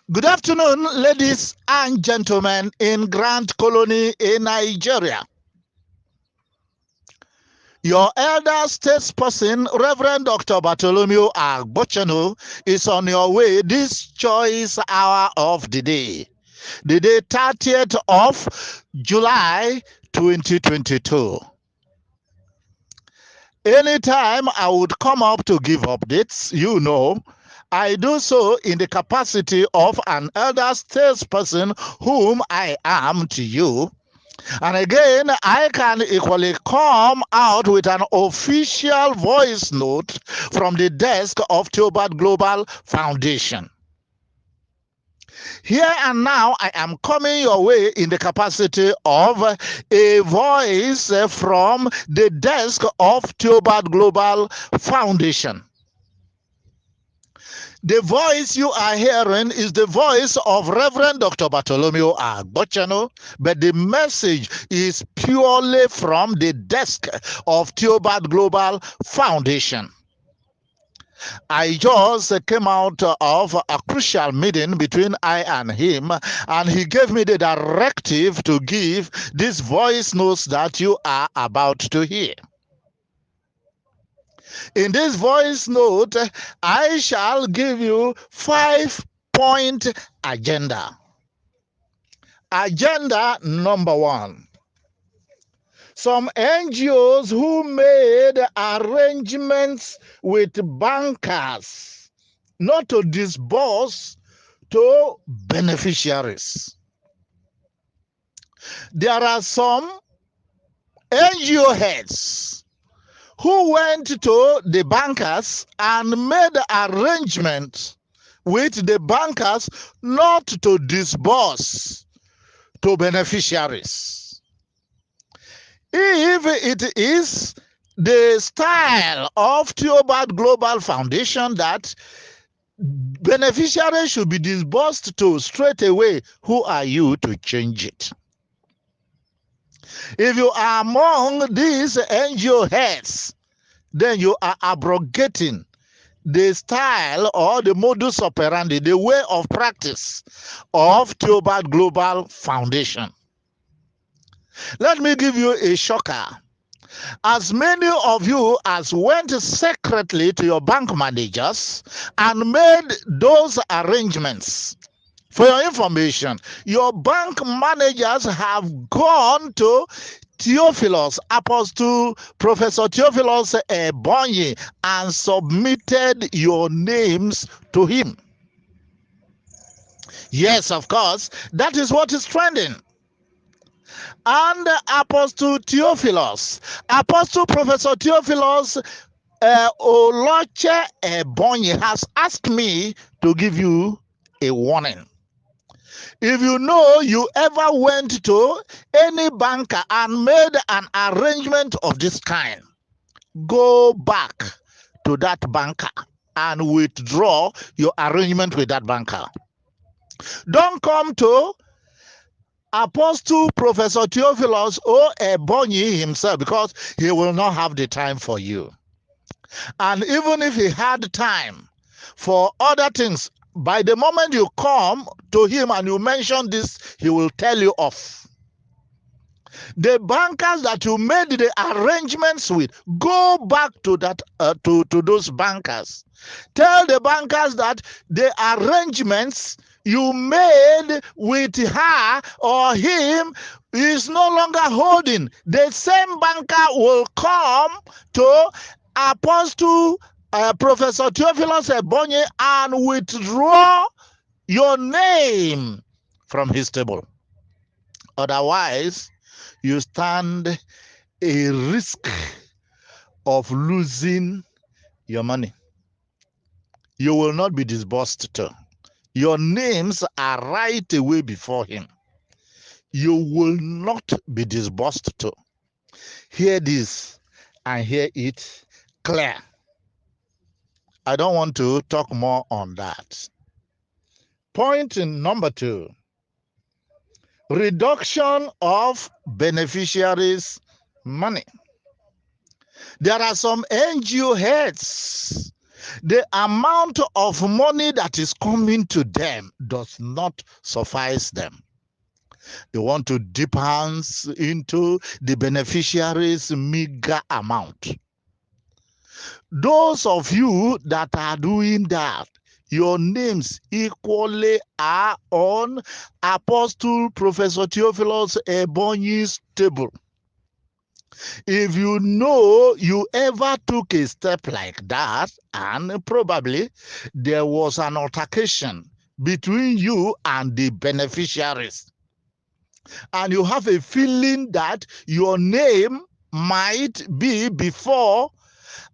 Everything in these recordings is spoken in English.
Good afternoon, ladies and gentlemen in Grand Colony in Nigeria. Your elder statesperson, Reverend Dr. Bartholomew Agbochano, is on your way this choice hour of the day 30th of July 2022. Anytime I would come up to give updates, I do so in the capacity of an elder statesperson whom I am to you. And again, I can equally come out with an official voice note from the desk of Theobald Global Foundation. Here and now, I am coming your way in the capacity of a voice from the desk of Theobald Global Foundation. The voice you are hearing is the voice of Reverend Dr. Bartholomew Agbochano, but the message is purely from the desk of Theobald Global Foundation. I just came out of a crucial meeting between I and him, and he gave me the directive to give these voice notes that you are about to hear. In this voice note, I shall give you 5-point agenda. Agenda number 1. Some NGOs who made arrangements with bankers not to disburse to beneficiaries. There are some NGO heads who went to the bankers and made arrangements with the bankers not to disburse to beneficiaries. If it is the style of Theobald Global Foundation that beneficiaries should be disbursed to straight away, who are you to change it? If you are among these NGO heads, then you are abrogating the style or the modus operandi, the way of practice of Theobald Global Foundation. Let me give you a shocker. As many of you as went secretly to your bank managers and made those arrangements, for your information, your bank managers have gone to Theophilus, Apostle Professor Theophilus Ebonyi, and submitted your names to him. Yes, of course, that is what is trending. And Apostle Theophilus, Apostle Professor Theophilus Oloche Ebonyi has asked me to give you a warning. If you know you ever went to any banker and made an arrangement of this kind, go back to that banker and withdraw your arrangement with that banker. Don't come to Apostle Professor Theophilus Ebonyi himself, because he will not have the time for you. And even if he had time for other things, by the moment you come to him and you mention this, he will tell you off. The bankers that you made the arrangements with, go back to that to those bankers. Tell the bankers that the arrangements you made with her or him is no longer holding. The same banker will come to Apostle Professor Theophilus Ebonyi and withdraw your name from his table. Otherwise, you stand a risk of losing your money. You will not be disbursed to. Your names are right away before him. You will not be disbursed to. Hear this and hear it clear. I don't want to talk more on that. Point number 2. Reduction of beneficiaries' money. There are some NGO heads The amount of money that is coming to them does not suffice them. They want to dip hands into the beneficiaries' meager amount. Those of you that are doing that, your names equally are on Apostle Professor Theophilus Ebonyi's table. If you know you ever took a step like that, and probably there was an altercation between you and the beneficiaries, and you have a feeling that your name might be before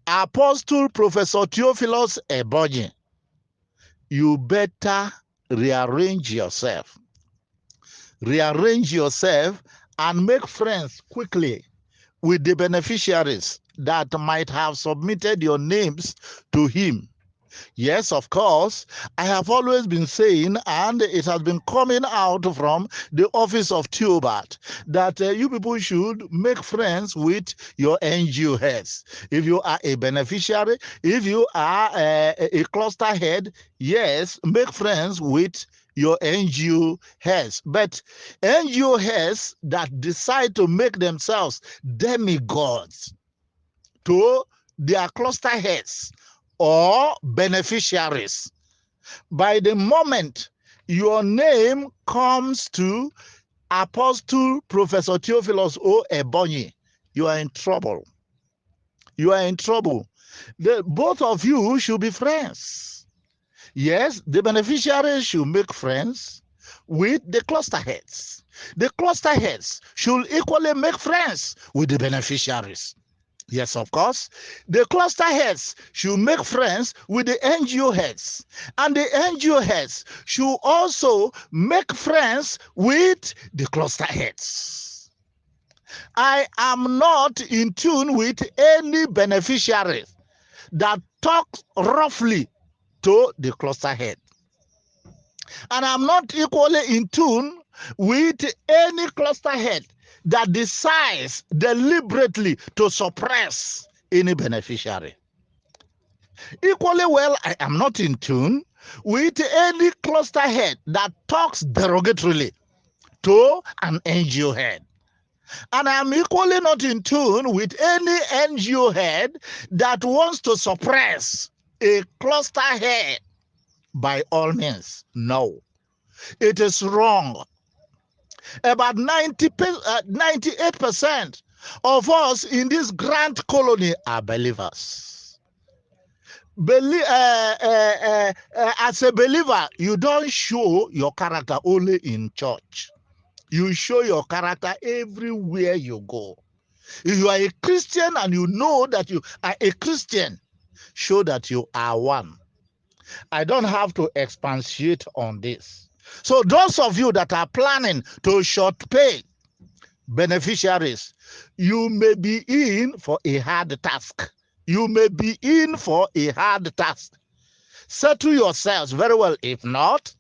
Apostle Professor Theophilus Ebonyi, you better rearrange yourself. Rearrange yourself and make friends quickly with the beneficiaries that might have submitted your names to him. Yes, of course, I have always been saying, and it has been coming out from the office of Theobald, that you people should make friends with your NGO heads. If you are a beneficiary, if you are a cluster head, yes, make friends with your NGO heads. But NGO heads that decide to make themselves demigods to their cluster heads or beneficiaries, by the moment your name comes to Apostle Professor Theophilus O. Ebonyi, you are in trouble. You are in trouble. Both of you should be friends. Yes, the beneficiaries should make friends with the cluster heads. The cluster heads should equally make friends with the beneficiaries. Yes, of course. The cluster heads should make friends with the NGO heads. And the NGO heads should also make friends with the cluster heads. I am not in tune with any beneficiary that talks roughly to the cluster head. And I'm not equally in tune with any cluster head that decides deliberately to suppress any beneficiary. Equally well, I am not in tune with any cluster head that talks derogatorily to an NGO head. And I'm equally not in tune with any NGO head that wants to suppress a cluster head by all means. No, it is wrong. About 98% of us in this grand colony are believers. As a believer, you don't show your character only in church. You show your character everywhere you go. If you are a Christian and you know that you are a Christian, show that you are one. I don't have to expatiate on this. So those of you that are planning to short pay beneficiaries, you may be in for a hard task. You may be in for a hard task. Settle yourselves very well. If not,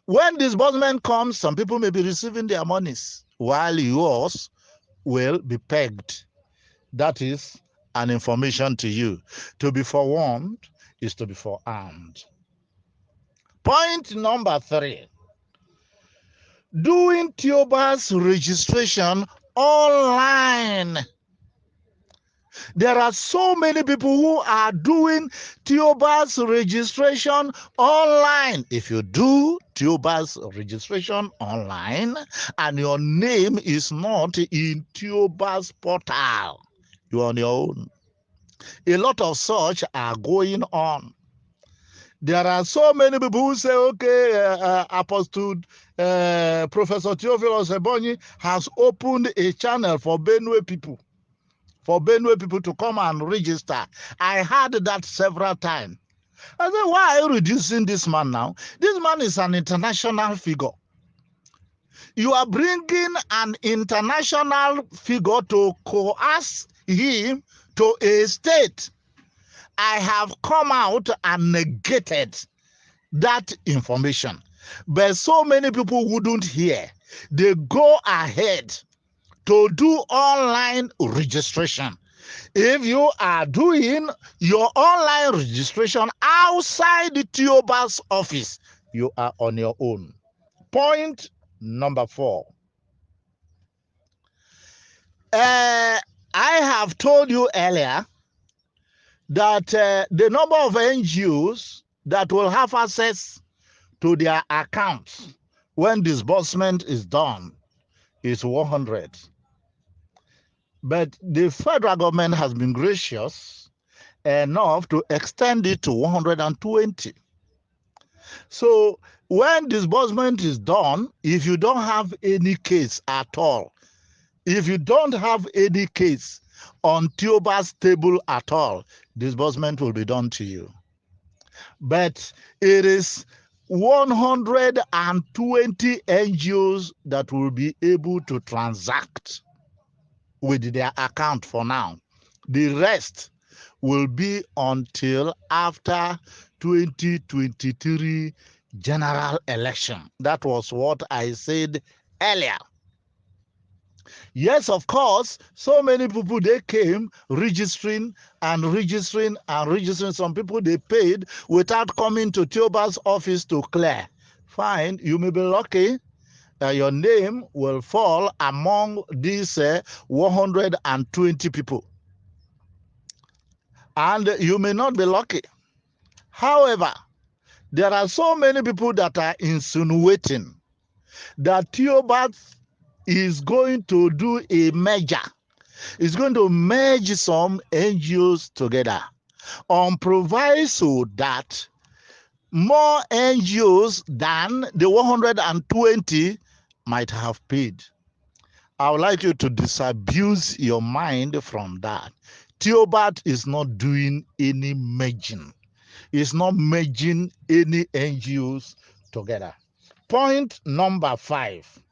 when disbursement comes, some people may be receiving their monies while yours will be pegged. That is an information to you. To be forewarned is to be forearmed. Point number 3. Doing Theobald's registration online. There are so many people who are doing Theobald's registration online. If you do Theobald's registration online and your name is not in Theobald's portal, you're on your own. A lot of such are going on. There are so many people who say, okay, Apostle Professor Theophilus Ebonyi has opened a channel for Benue people to come and register. I heard that several times. I said, why are you reducing this man now? This man is an international figure. You are bringing an international figure to coerce him to a state. I have come out and negated that information. But so many people wouldn't hear. They go ahead to do online registration. If you are doing your online registration outside the TOBAS office, you are on your own. Point number 4. I have told you earlier that the number of NGOs that will have access to their accounts when disbursement is done is 100. But the federal government has been gracious enough to extend it to 120. So when disbursement is done, if you don't have any case at all, if you don't have any case on TOBAS table at all, disbursement will be done to you. But it is 120 NGOs that will be able to transact with their account for now. The rest will be until after 2023 general election. That was what I said earlier. Yes, of course, so many people, they came registering and registering and registering. Some people, they paid without coming to TOBAS office to clear. Fine, you may be lucky. Your name will fall among these 120 people. And you may not be lucky. However, there are so many people that are insinuating that TOBAS is going to do a merger. It's going to merge some NGOs together on proviso that more NGOs than the 120 might have paid. I would like you to disabuse your mind from that. TOBAS is not doing any merging. It's not merging any NGOs together. Point number 5.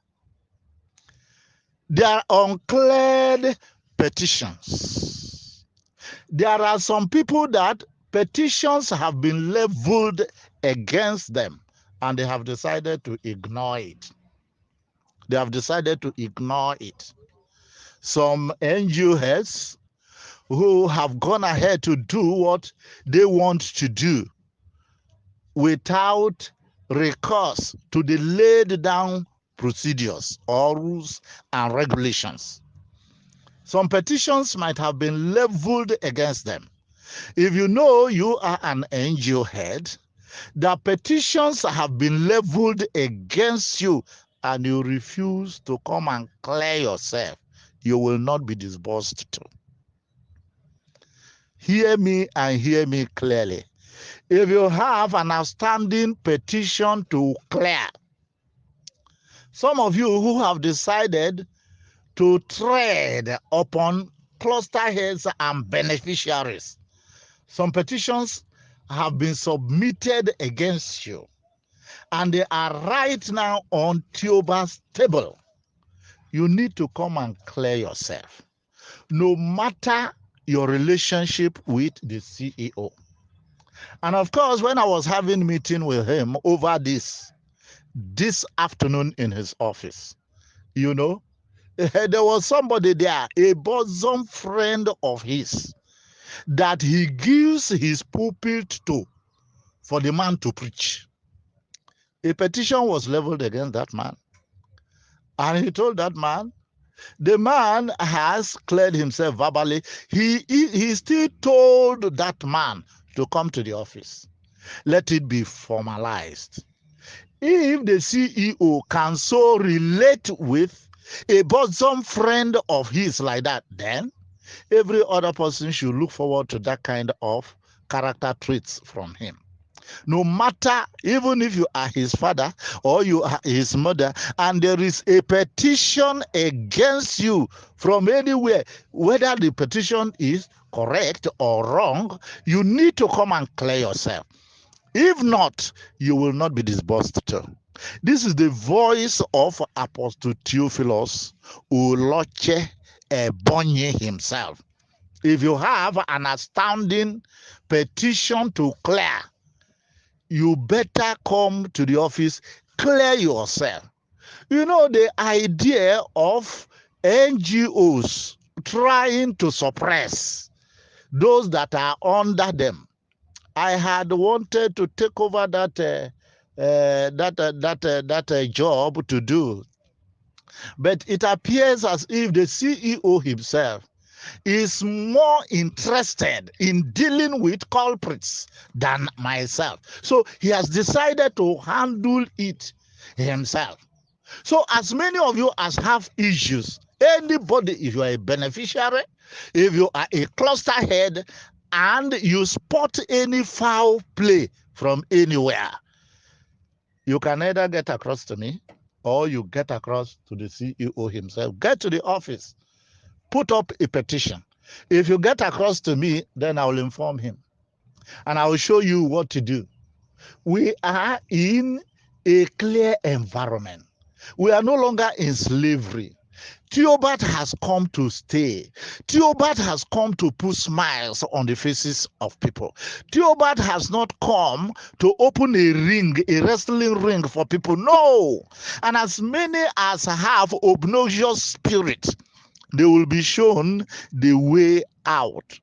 There are uncleared petitions. There are some people that petitions have been leveled against them and they have decided to ignore it. They have decided to ignore it. Some NGO heads who have gone ahead to do what they want to do without recourse to the laid down procedures or rules and regulations. Some petitions might have been leveled against them. If you know you are an NGO head, the petitions have been leveled against you and you refuse to come and clear yourself, you will not be disbursed to. Hear me and hear me clearly. If you have an outstanding petition to clear, some of you who have decided to tread upon cluster heads and beneficiaries, some petitions have been submitted against you and they are right now on TOBAS table. You need to come and clear yourself, no matter your relationship with the CEO. And of course, when I was having a meeting with him over this afternoon in his office, you know, there was somebody there, a bosom friend of his, that he gives his pulpit to for the man to preach. A petition was leveled against that man. And he told that man, the man has cleared himself verbally. He still told that man to come to the office. Let it be formalized. If the CEO can so relate with a bosom friend of his like that, then every other person should look forward to that kind of character traits from him. No matter, even if you are his father or you are his mother, and there is a petition against you from anywhere, whether the petition is correct or wrong, you need to come and clear yourself. If not, you will not be disbursed to. This is the voice of Apostle Theophilus Oloche Ebonyi himself. If you have an astounding petition to clear, you better come to the office, clear yourself. You know, the idea of NGOs trying to suppress those that are under them. I had wanted to take over that job to do, but it appears as if the CEO himself is more interested in dealing with culprits than myself. So he has decided to handle it himself. So as many of you as have issues, anybody, if you are a beneficiary, if you are a cluster head, and you spot any foul play from anywhere, you can either get across to me or you get across to the CEO himself. Get to the office, put up a petition. If you get across to me, then I will inform him and I will show you what to do. We are in a clear environment. We are no longer in slavery. Theobald has come to stay. Theobald has come to put smiles on the faces of people. Theobald has not come to open a ring, a wrestling ring for people. No. And as many as have obnoxious spirit, they will be shown the way out.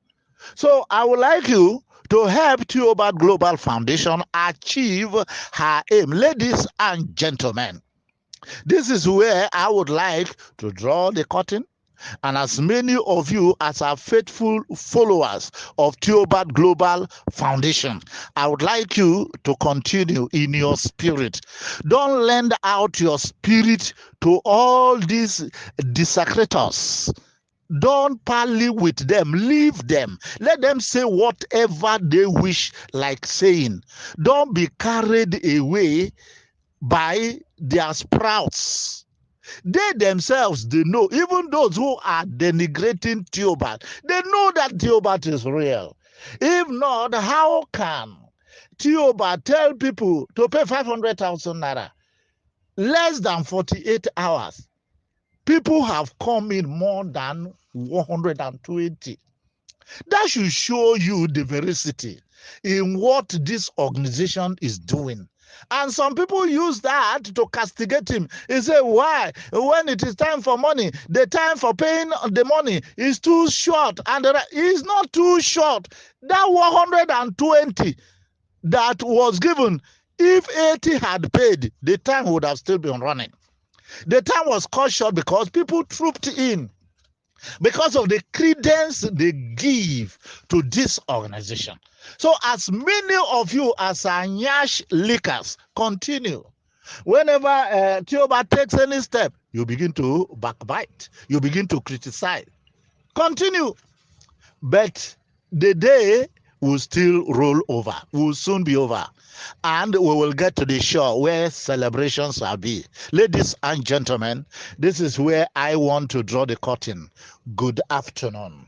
So I would like you to help Theobald Global Foundation achieve her aim. Ladies and gentlemen, this is where I would like to draw the curtain. And as many of you as are faithful followers of Theobald Global Foundation, I would like you to continue in your spirit. Don't lend out your spirit to all these desecrators. Don't parley with them. Leave them. Let them say whatever they wish, like saying. Don't be carried away by their sprouts. They themselves, they know, even those who are denigrating Theobald, they know that Theobald is real. If not, how can Theobald tell people to pay 500,000 naira? Less than 48 hours. People have come in more than 120. That should show you the veracity in what this organization is doing. And some people use that to castigate him. He say, why? When it is time for money, the time for paying the money is too short. And it's not too short. That 120 that was given, if 80 had paid, the time would have still been running. The time was cut short because people trooped in because of the credence they give to this organization. So as many of you as are nyash lickers, continue. Whenever Theobald takes any step, you begin to backbite. You begin to criticize. Continue. But the day will still roll over, will soon be over. And we will get to the shore where celebrations will be. Ladies and gentlemen, this is where I want to draw the curtain. Good afternoon.